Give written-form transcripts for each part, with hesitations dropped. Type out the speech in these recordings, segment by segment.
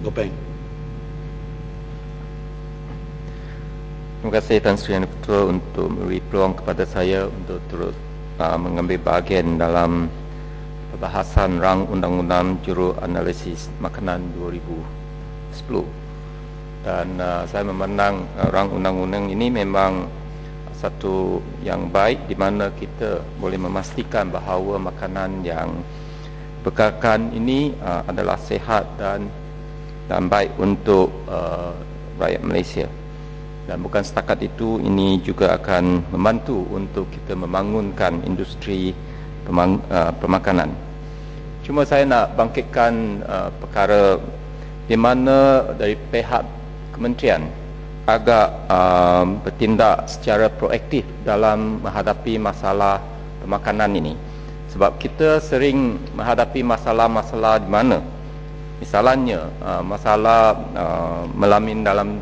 Gopeng. Terima kasih Tan Sri Yang Ketua untuk memberi peluang kepada saya untuk turut mengambil bahagian dalam perbahasan rang Undang-Undang Juru Analisis Makanan 2010. Dan saya memandang rang undang-undang ini memang satu yang baik di mana kita boleh memastikan bahawa makanan yang bekalkan ini adalah sihat dan baik untuk rakyat Malaysia. Dan bukan setakat itu, ini juga akan membantu untuk kita membangunkan industri pemakanan. Cuma saya nak bangkitkan perkara di mana dari pihak kementerian agak bertindak secara proaktif dalam menghadapi masalah pemakanan ini. Sebab kita sering menghadapi masalah-masalah di mana misalnya masalah melamin dalam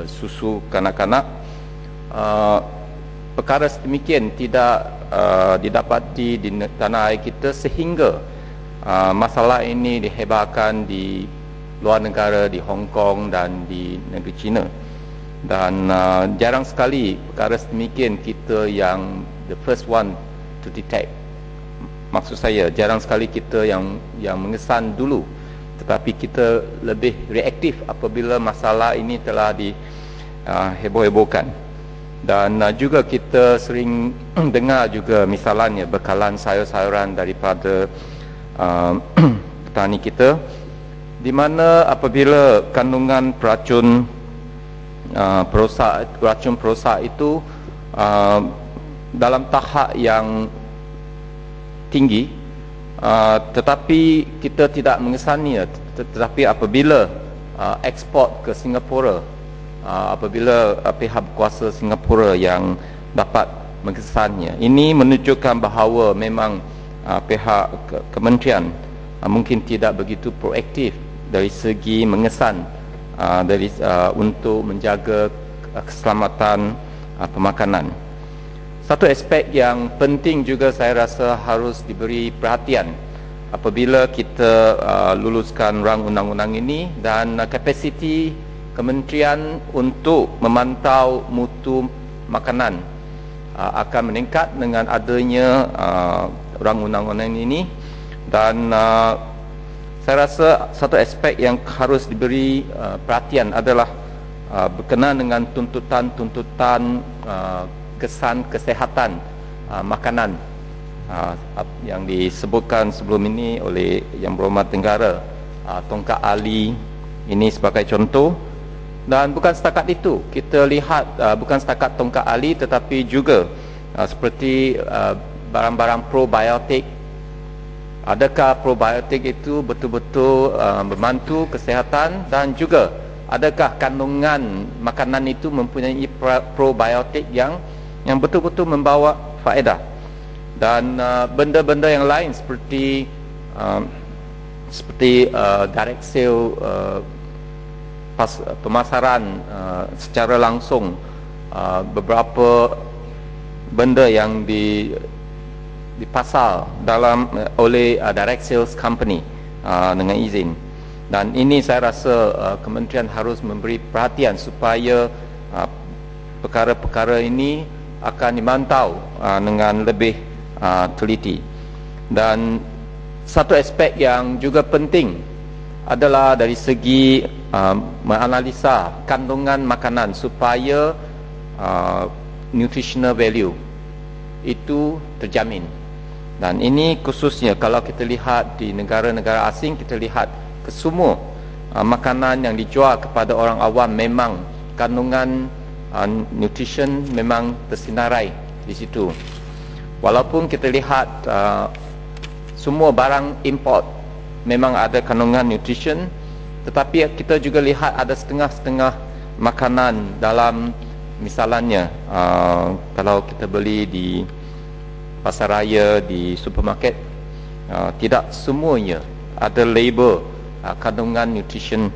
susu kanak-kanak, perkara sedemikian tidak didapati di tanah air kita sehingga masalah ini dihebarkan di luar negara, di Hong Kong dan di negeri China. Dan jarang sekali perkara sedemikian kita yang the first one to detect. Maksud saya, jarang sekali kita yang mengesan dulu, tetapi kita lebih reaktif apabila masalah ini telah diheboh-hebohkan. Dan juga kita sering dengar juga misalnya bekalan sayur-sayuran daripada petani kita, di mana apabila kandungan racun perosak itu dalam tahap yang tinggi, tetapi kita tidak mengesaninya. Tetapi apabila ekspor ke Singapura, apabila pihak kuasa Singapura yang dapat mengesannya, ini menunjukkan bahawa memang pihak kementerian mungkin tidak begitu proaktif dari segi mengesan untuk menjaga keselamatan pemakanan. Satu aspek yang penting juga saya rasa harus diberi perhatian apabila kita luluskan rang undang-undang ini, dan kapasiti kementerian untuk memantau mutu makanan akan meningkat dengan adanya rang undang-undang ini. Dan saya rasa satu aspek yang harus diberi perhatian adalah berkenaan dengan tuntutan-tuntutan kesan kesehatan makanan yang disebutkan sebelum ini oleh Yang Berhormat Tenggara, tongkat ali ini sebagai contoh. Dan bukan setakat itu, kita lihat bukan setakat tongkat ali, tetapi juga seperti barang-barang probiotik. Adakah probiotik itu betul-betul membantu kesihatan, dan juga adakah kandungan makanan itu mempunyai probiotik yang betul-betul membawa faedah. Dan benda-benda yang lain seperti direct sale, pemasaran secara langsung, beberapa benda yang dipasar dalam oleh direct sales company dengan izin. Dan ini saya rasa kementerian harus memberi perhatian supaya perkara-perkara ini akan dimantau dengan lebih teliti. Dan satu aspek yang juga penting adalah dari segi menganalisa kandungan makanan supaya nutritional value itu terjamin. Dan ini khususnya kalau kita lihat di negara-negara asing, kita lihat kesemua makanan yang dijual kepada orang awam memang kandungan nutrition memang tersinarai di situ. Walaupun kita lihat semua barang import memang ada kandungan nutrition, tetapi kita juga lihat ada setengah-setengah makanan dalam, misalnya kalau kita beli di pasar raya, di supermarket, tidak semuanya ada label kandungan nutrition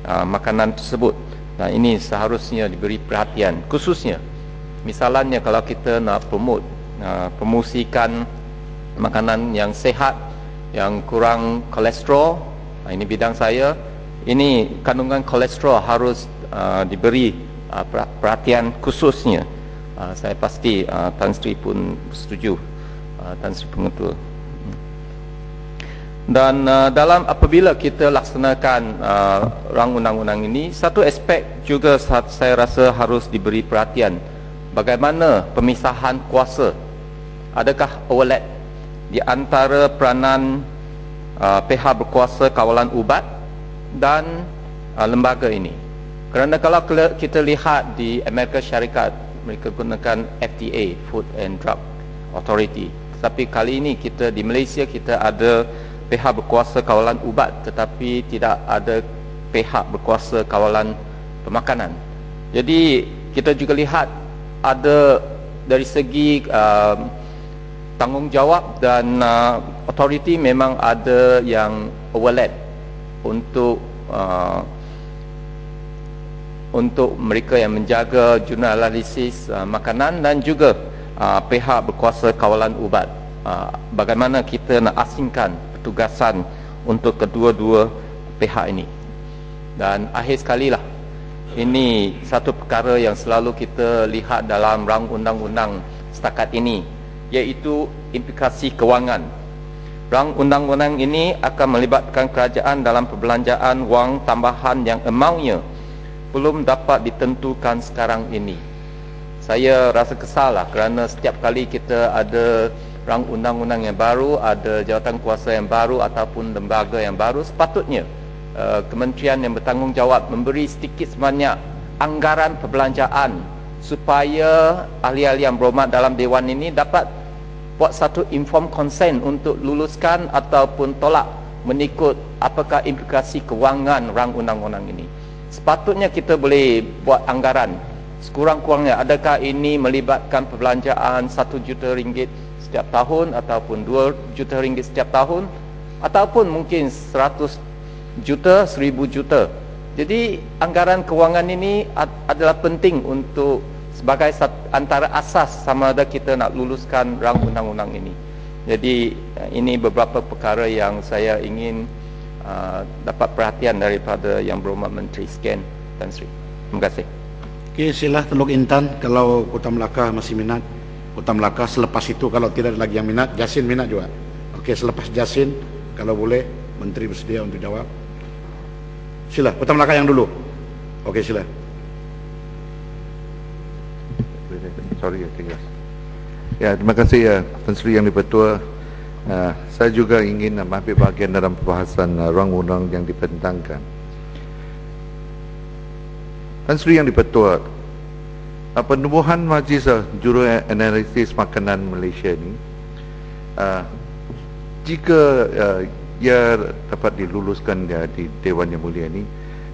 makanan tersebut. Dan ini seharusnya diberi perhatian, khususnya misalnya kalau kita nak promosikan makanan yang sehat, yang kurang kolesterol, ini bidang saya, ini kandungan kolesterol harus diberi perhatian khususnya. Saya pasti Tan Sri pun setuju, Tan Sri Pengetua. Dan dalam apabila kita laksanakan rang undang-undang ini, satu aspek juga saya rasa harus diberi perhatian. Bagaimana pemisahan kuasa? Adakah overlap di antara peranan pihak berkuasa kawalan ubat dan lembaga ini? Kerana kalau kita lihat di Amerika Syarikat, mereka gunakan FDA, Food and Drug Authority. Tetapi kali ini kita di Malaysia kita ada pihak berkuasa kawalan ubat, tetapi tidak ada pihak berkuasa kawalan pemakanan. Jadi kita juga lihat ada dari segi tanggungjawab dan authority memang ada yang overlap untuk mereka yang menjaga jurnal analisis makanan dan juga pihak berkuasa kawalan ubat. Bagaimana kita nak asingkan petugasan untuk kedua-dua pihak ini. Dan akhir sekali lah, ini satu perkara yang selalu kita lihat dalam rang undang-undang setakat ini, iaitu implikasi kewangan. Rang undang-undang ini akan melibatkan kerajaan dalam perbelanjaan wang tambahan yang amountnya belum dapat ditentukan sekarang ini. Saya rasa kesal lah kerana setiap kali kita ada rang undang-undang yang baru, ada jawatan kuasa yang baru ataupun lembaga yang baru, sepatutnya kementerian yang bertanggungjawab memberi sedikit sebanyak anggaran perbelanjaan supaya ahli-ahli yang berhormat dalam dewan ini dapat buat satu informed consent untuk luluskan ataupun tolak mengikut apakah implikasi kewangan rang undang-undang ini. Sepatutnya kita boleh buat anggaran sekurang-kurangnya, adakah ini melibatkan perbelanjaan 1 juta ringgit setiap tahun ataupun 2 juta ringgit setiap tahun ataupun mungkin 100 juta, 1000 juta. Jadi anggaran kewangan ini adalah penting untuk sebagai antara asas sama ada kita nak luluskan rang undang-undang ini. Jadi ini beberapa perkara yang saya ingin dapat perhatian daripada Yang Berhormat Menteri. Sekian, Tan Sri. Terima kasih. Okey, sila Teluk Intan kalau Kota Melaka masih minat. Kota Melaka, selepas itu kalau tidak ada lagi yang minat, Jasin minat juga. Okey, selepas Jasin kalau boleh Menteri bersedia untuk jawab. Sila, Kota Melaka yang dulu. Okey, sila. Sorry, ya, terima kasih ya Tan Sri Yang Dipertua. Saya juga ingin ambil bahagian dalam pembahasan rang undang yang dibentangkan. Tan Sri Yang Dipertua, penubuhan Majlis Juru Analisis Makanan Malaysia ini, jika ia dapat diluluskan di Dewan Yang Mulia ini,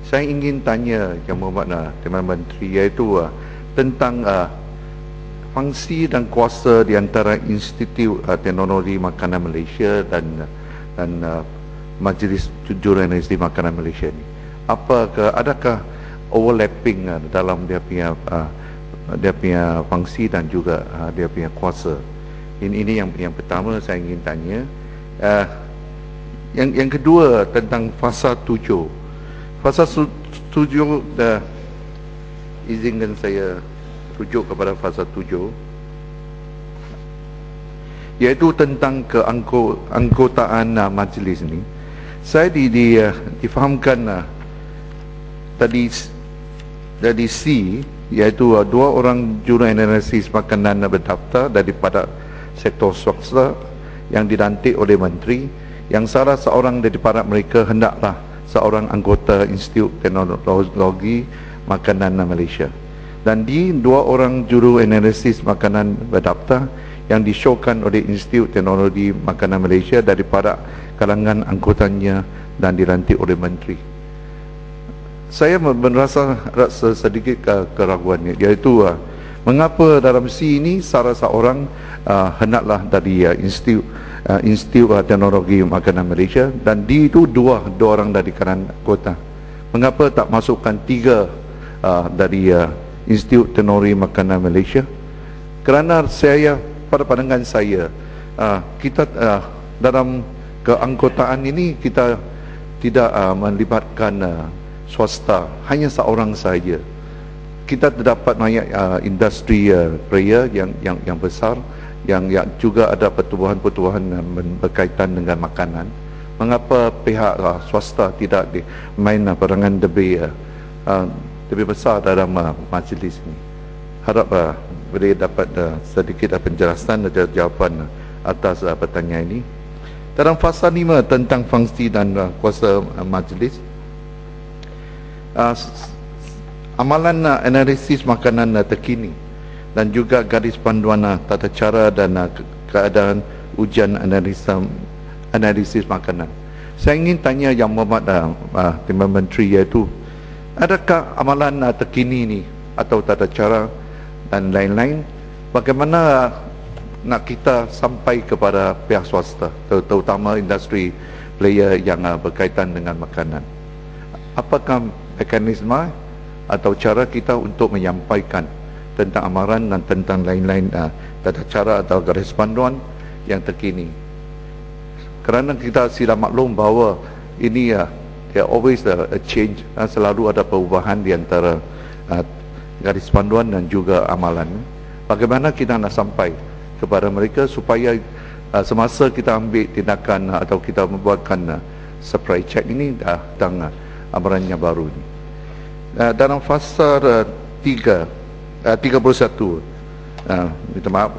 saya ingin tanya Yang Berhormat Timbalan Menteri, iaitu tentang fungsi dan kuasa di antara Institut Teknologi Makanan Malaysia dan Majlis Juru Analisis Makanan Malaysia ini. Adakah overlapping dalam dia punya fungsi dan juga dia punya kuasa? Ini yang pertama saya ingin tanya. Yang kedua tentang fasa 7. Fasa 7, izinkan saya rujuk kepada fasa 7, iaitu tentang keanggotaan majlis ini. Saya difahamkan dari C, iaitu 2 orang juru analisis makanan berdaftar daripada sektor swasta yang dilantik oleh menteri, yang salah seorang daripada mereka hendaklah seorang anggota Institut Teknologi Makanan Malaysia. Dan di 2 orang juru analisis makanan berdaftar yang disyorkan oleh Institut Teknologi Makanan Malaysia daripada kalangan anggotanya dan dilantik oleh menteri. Saya merasa sedikit keraguannya, iaitu mengapa dalam C ini salah seorang hendaklah dari Institut Teknologi Makanan Malaysia, dan D itu dua orang dari kalangan anggota. Mengapa tak masukkan 3 dari Institut Teknologi Makanan Malaysia? Kerana pada pandangan saya, kita dalam keanggotaan ini kita tidak melibatkan swasta, hanya seorang saja. Kita terdapat banyak industri player yang besar, yang juga ada pertubuhan-pertubuhan berkaitan dengan makanan. Mengapa pihak swasta tidak main peranan lebih besar dalam majlis ini? Harap boleh dapat sedikit penjelasan dan jawapan atas pertanyaan ini. Dalam fasa 5 tentang fungsi dan kuasa majlis, amalan analisis makanan terkini dan juga garis panduan tata cara dan keadaan ujian analisis makanan. Saya ingin tanya Yang Berhormat Timbalan Menteri, iaitu adakah amalan terkini ini atau tata cara dan lain-lain, bagaimana nak kita sampai kepada pihak swasta, terutama industri player yang berkaitan dengan makanan? Apakah mekanisme atau cara kita untuk menyampaikan tentang amaran dan tentang lain-lain tata cara atau garis panduan yang terkini? Kerana kita sila maklum bahawa ini there always a change, selalu ada perubahan di antara garis panduan dan juga amalan. Bagaimana kita nak sampai kepada mereka supaya semasa kita ambil tindakan atau kita membuatkan supply check ini tentang amaran yang baru ini. Dalam fasa 31, minta maaf,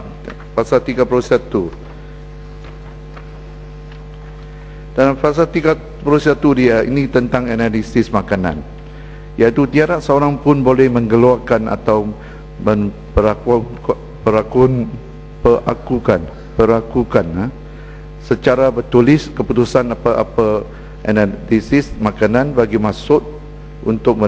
fasa 31. Dalam fasa 31 dia ini tentang analisis makanan, iaitu tiada seorang pun boleh mengeluarkan atau perakukan secara bertulis keputusan apa-apa analisis makanan bagi maksud untuk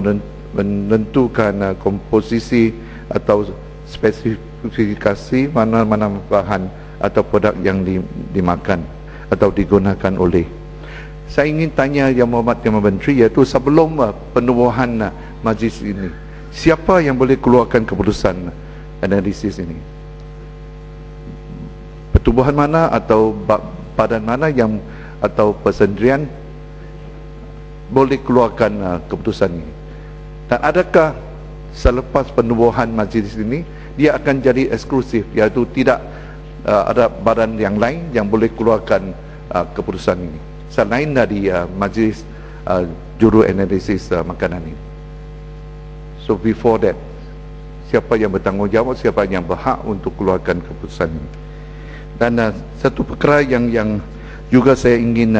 menentukan komposisi atau spesifikasi mana-mana bahan atau produk yang dimakan atau digunakan oleh. Saya ingin tanya Yang Berhormat Timbalan Menteri, iaitu sebelum penubuhan majlis ini, siapa yang boleh keluarkan keputusan analisis ini? Pertubuhan mana atau badan mana yang atau persendirian boleh keluarkan keputusan ini? Dan adakah selepas penubuhan majlis ini dia akan jadi eksklusif, iaitu tidak ada badan yang lain yang boleh keluarkan keputusan ini selain dari majlis juru analisis makanan ini? So before that, siapa yang bertanggungjawab, siapa yang berhak untuk keluarkan keputusan ini? Dan satu perkara yang juga saya ingin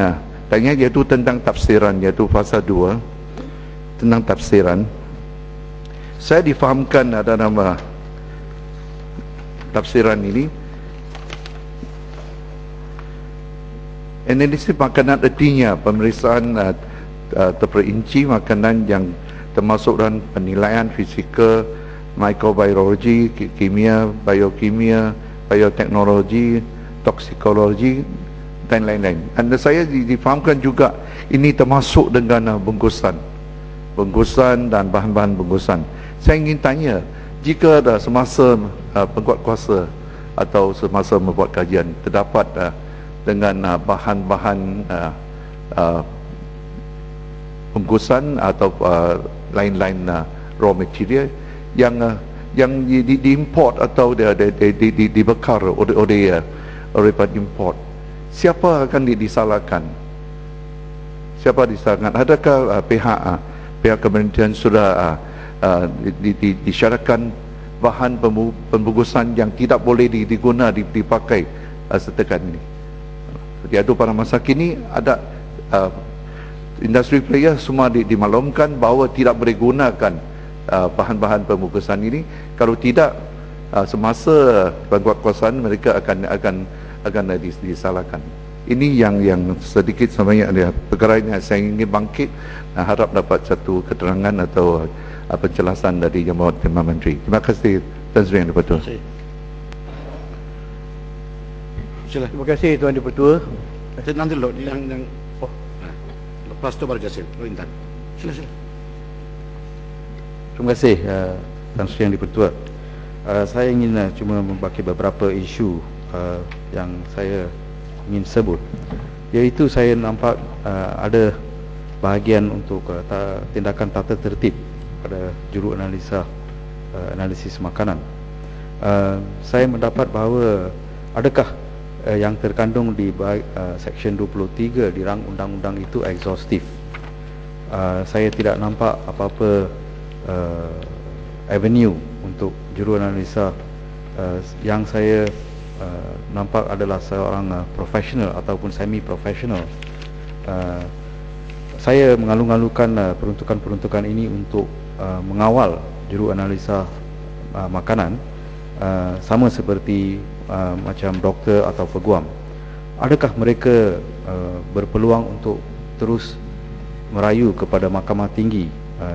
tanya, iaitu tentang tafsiran, iaitu fasa 2 tentang tafsiran. Saya difahamkan dalam tafsiran ini, analisis makanan artinya pemeriksaan terperinci makanan yang termasuk dalam penilaian fizikal, mikrobiologi, kimia, biokimia, bioteknologi, toksikologi dan lain-lain. Dan saya difahamkan juga ini termasuk dengan bungkusan dan bahan-bahan bungkusan. Saya ingin tanya, jika ada semasa penguatkuasa atau semasa membuat kajian terdapat dengan bahan-bahan bungkusan atau lain-lain raw material yang diimport atau dibekar oleh import, siapa akan disalahkan? Siapa disalahkan? Adakah pihak kementerian sudah disyaratkan bahan pembungkusan yang tidak boleh dipakai setakat ini? Iaitu pada masa kini ada industri player semua dimaklumkan bahawa tidak boleh gunakan bahan-bahan pembungkusan ini. Kalau tidak, semasa penguatkuasaan mereka akan disalahkan. Ini yang sedikit sebanyak perkara yang saya ingin bangkit. Harap dapat satu keterangan atau penjelasan dari Yang Berhormat Timbalan Menteri. Terima kasih Tuan Sri Yang Di-Pertua. Sila. Terima kasih Tuan Di-Pertua. Nanti lo yang lepas tu baru Jasin, lo Intan. Sila. Terima kasih Tuan Sri Yang Di-Pertua. Saya ingin cuma membaki beberapa isu yang saya ingin sebut, iaitu saya nampak ada bahagian untuk tindakan tata tertib pada juru analisis makanan. Saya mendapat bahawa adakah yang terkandung di Seksyen 23 di rang undang-undang itu exhaustif. Saya tidak nampak apa-apa avenue untuk juru analisa. Yang saya nampak adalah seorang profesional ataupun semi-profesional. Saya mengalu-alukan peruntukan-peruntukan ini untuk mengawal juru analisa makanan, sama seperti macam doktor atau peguam. Adakah mereka berpeluang untuk terus merayu kepada mahkamah tinggi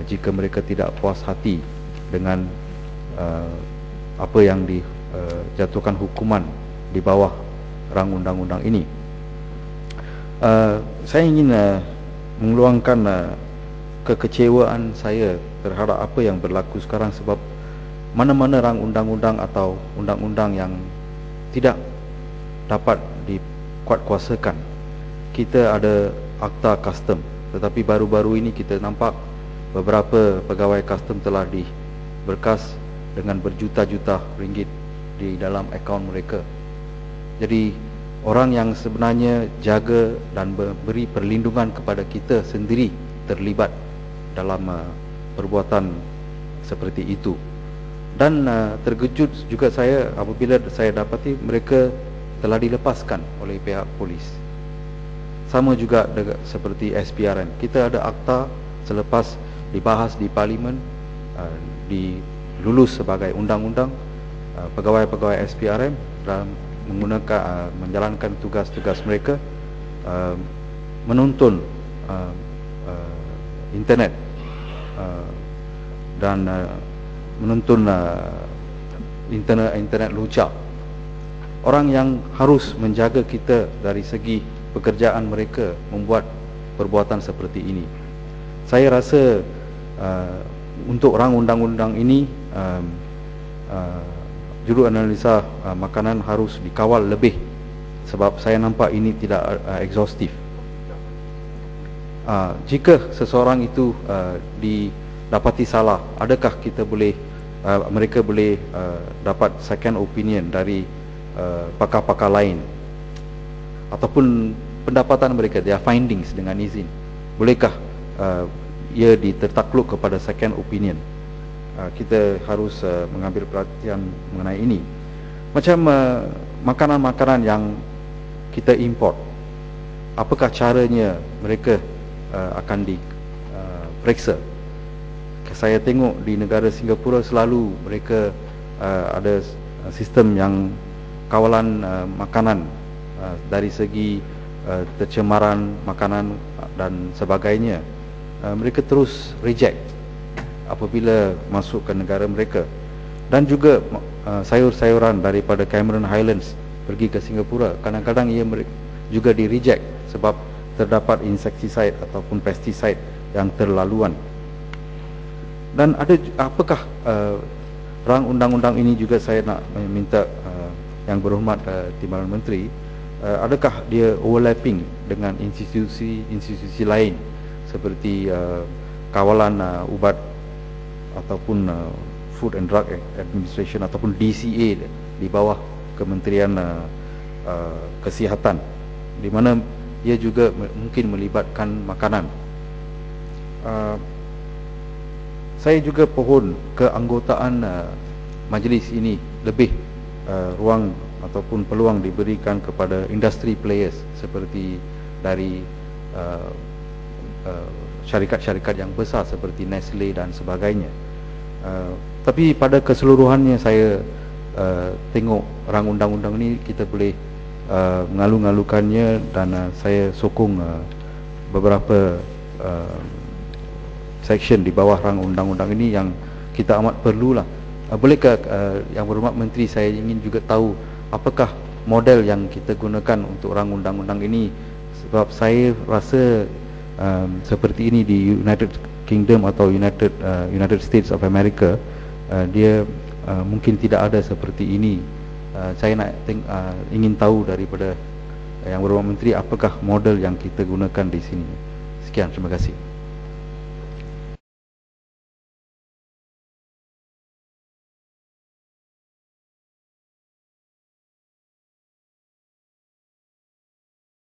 jika mereka tidak puas hati dengan apa yang dijatuhkan hukuman di bawah rang undang-undang ini? Saya ingin mengeluarkan kekecewaan saya terhadap apa yang berlaku sekarang, sebab mana-mana rang undang-undang atau undang-undang yang tidak dapat dikuatkuasakan. Kita ada akta custom, tetapi baru-baru ini kita nampak beberapa pegawai custom telah diberkas dengan berjuta-juta ringgit di dalam akaun mereka. Jadi orang yang sebenarnya jaga dan beri perlindungan kepada kita sendiri terlibat dalam perbuatan seperti itu. Dan terkejut juga saya apabila saya dapati mereka telah dilepaskan oleh pihak polis. Sama juga seperti SPRM. Kita ada akta selepas dibahas di parlimen, dilulus sebagai undang-undang. Pegawai-pegawai SPRM dalam menggunakan menjalankan tugas-tugas mereka, menuntun internet dan menuntun internet lucah. Orang yang harus menjaga kita dari segi pekerjaan mereka membuat perbuatan seperti ini. Saya rasa untuk rang undang-undang ini juru analisa makanan harus dikawal lebih, sebab saya nampak ini tidak exhaustif. Jika seseorang itu didapati salah, adakah kita boleh mereka boleh dapat second opinion dari pakar-pakar lain, ataupun pendapatan mereka, their findings dengan izin? Bolehkah ia ditertakluk kepada second opinion? Kita harus mengambil perhatian mengenai ini. Macam makanan-makanan yang kita import, apakah caranya mereka akan diperiksa? Saya tengok di negara Singapura selalu mereka ada sistem yang kawalan makanan dari segi tercemaran makanan dan sebagainya. Mereka terus reject apabila masuk ke negara mereka. Dan juga sayur-sayuran daripada Cameron Highlands pergi ke Singapura, kadang-kadang ia juga di reject sebab terdapat insektisida ataupun pestisida yang terlaluan. Dan apakah rang undang-undang ini juga saya nak minta yang berhormat Timbalan Menteri, adakah dia overlapping dengan institusi lain seperti kawalan ubat ataupun Food and Drug Administration ataupun DCA di bawah Kementerian Kesihatan, di mana ia juga mungkin melibatkan makanan. Saya juga pohon keanggotaan majlis ini lebih ruang ataupun peluang diberikan kepada industry players seperti dari syarikat-syarikat yang besar seperti Nestle dan sebagainya. Tapi pada keseluruhannya saya tengok rang undang-undang ini kita boleh mengalu-alukannya, dan saya sokong beberapa section di bawah rang undang-undang ini yang kita amat perlulah. Bolehkah yang berhormat Menteri, saya ingin juga tahu apakah model yang kita gunakan untuk rang undang-undang ini, sebab saya rasa seperti ini di United Kingdom atau United States of America, dia mungkin tidak ada seperti ini. Saya nak ingin tahu daripada yang berhormat Menteri, apakah model yang kita gunakan di sini. Sekian, terima kasih.